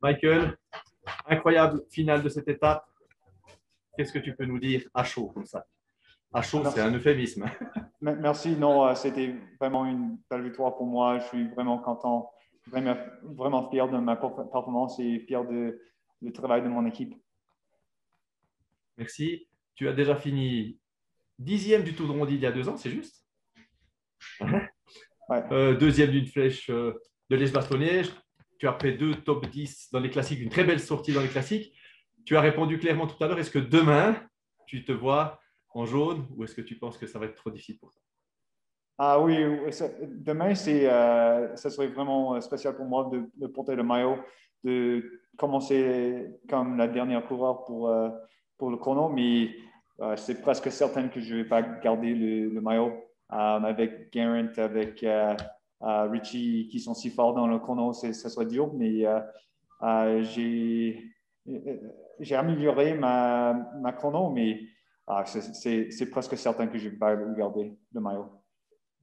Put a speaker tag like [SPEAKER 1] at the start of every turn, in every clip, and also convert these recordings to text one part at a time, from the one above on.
[SPEAKER 1] Michael, incroyable finale de cette étape. Qu'est-ce que tu peux nous dire à chaud comme ça? À chaud, c'est un euphémisme.
[SPEAKER 2] Merci. Non, c'était vraiment une belle victoire pour moi. Je suis vraiment content, vraiment fier de ma performance et fier du travail de mon équipe.
[SPEAKER 1] Merci. Tu as déjà fini 10e du Tour de Romandie il y a 2 ans, c'est juste?
[SPEAKER 2] Ouais.
[SPEAKER 1] Deuxième d'une flèche de Liège-Bastogne-Liège. Tu as fait 2 top 10 dans les classiques, une très belle sortie dans les classiques. Tu as répondu clairement tout à l'heure. Est-ce que demain, tu te vois en jaune ou est-ce que tu penses que ça va être trop difficile pour toi?
[SPEAKER 2] Ah oui, demain, ça serait vraiment spécial pour moi de porter le maillot, de commencer comme la dernière coureur pour le chrono, mais c'est presque certain que je ne vais pas garder le maillot avec Geraint, avec Richie qui sont si forts dans le chrono, ça serait dur, mais j'ai amélioré ma chrono, mais c'est presque certain que je ne vais pas garder le maillot.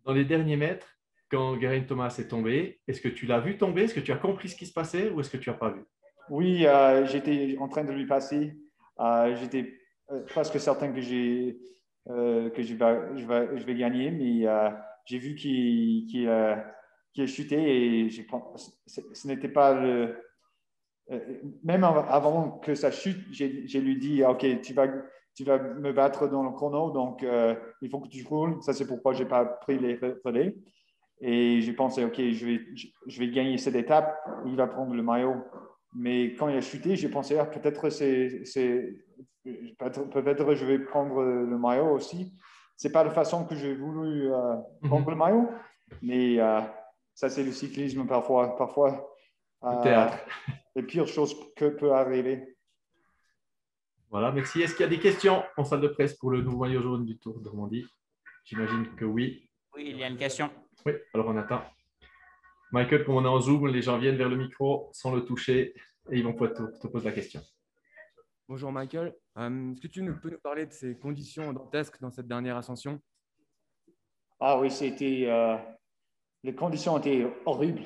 [SPEAKER 1] Dans les derniers mètres, quand Geraint Thomas est tombé, est-ce que tu l'as vu tomber? Est-ce que tu as compris ce qui se passait ou est-ce que tu n'as pas vu?
[SPEAKER 2] Oui, j'étais en train de lui passer. J'étais presque certain que je vais gagner, mais j'ai vu qu'il a chuté et ce n'était pas le. Même avant que ça chute, j'ai lui dit, OK, tu vas me battre dans le chrono, donc il faut que tu roules. Ça, c'est pourquoi je n'ai pas pris les relais. Et j'ai pensé, OK, je vais gagner cette étape, il va prendre le maillot. Mais quand il a chuté, j'ai pensé, peut-être peut-être je vais prendre le maillot aussi. C'est pas la façon que j'ai voulu prendre le maillot, mais ça, c'est le cyclisme parfois. Parfois,
[SPEAKER 1] Le théâtre.
[SPEAKER 2] les pires choses que peut arriver.
[SPEAKER 1] Voilà, merci. Est-ce qu'il y a des questions en salle de presse pour le nouveau maillot jaune du Tour de Romandie? J'imagine que oui.
[SPEAKER 3] Oui, il y a une question.
[SPEAKER 1] Oui, alors on attend. Michael, comme on est en Zoom, les gens viennent vers le micro sans le toucher et ils vont pouvoir te poser la question.
[SPEAKER 4] Bonjour Michael, est-ce que peux nous parler de ces conditions dantesques dans cette dernière ascension?
[SPEAKER 2] Ah oui, les conditions étaient horribles.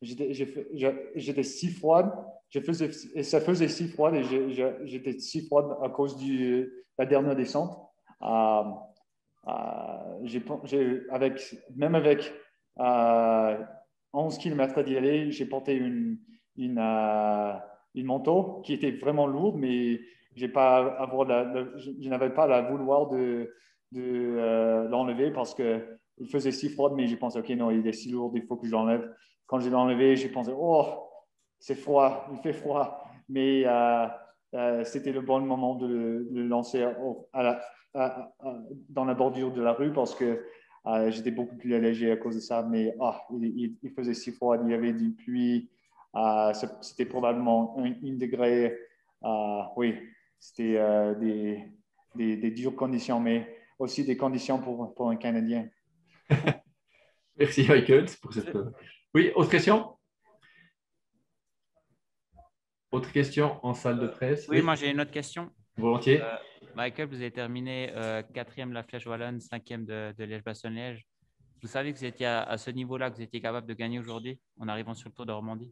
[SPEAKER 2] J'étais si froide, ça faisait si froid et j'étais si froide à cause de la dernière descente. Euh, même avec 11 km d'y aller, j'ai porté une manteau qui était vraiment lourde, mais je n'avais pas la vouloir de l'enlever parce qu'il faisait si froid, mais j'ai pensé, OK, non, il est si lourd, il faut que je l'enlève. Quand je l'ai enlevé, j'ai pensé, oh, c'est froid, il fait froid. Mais c'était le bon moment de le lancer dans la bordure de la rue parce que j'étais beaucoup plus léger à cause de ça. Mais il faisait si froid, il y avait du pluie. C'était probablement 1 degré. Oui, c'était des dures conditions, mais aussi des conditions pour un Canadien.
[SPEAKER 1] Merci Michael pour cette. Oui, autre question? Autre question en salle de presse?
[SPEAKER 3] Oui, moi j'ai une autre question.
[SPEAKER 1] Volontiers.
[SPEAKER 3] Michael, vous avez terminé 4e de la Flèche Wallonne, 5e de Liège-Bastogne-Liège. Vous savez que vous étiez à ce niveau-là, que vous étiez capable de gagner aujourd'hui en arrivant sur le Tour de Romandie?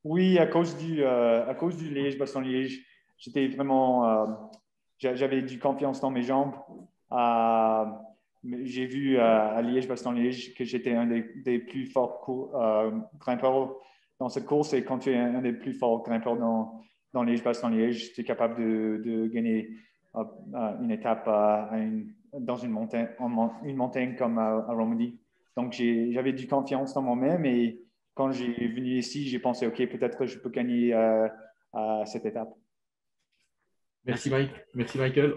[SPEAKER 2] Oui, à cause du Liège-Bastogne-Liège, j'étais vraiment, j'avais du confiance dans mes jambes. Euh, j'ai vu à Liège-Bastogne-Liège que j'étais un des plus forts grimpeurs dans cette course et quand tu es un des plus forts grimpeurs dans Liège-Bastogne-Liège, tu es capable de gagner une étape dans une montagne comme à Romandie. Donc, j'avais du confiance dans moi-même et quand j'ai venu ici, j'ai pensé, OK, peut-être je peux gagner cette étape.
[SPEAKER 1] Merci Mike. Merci Michael.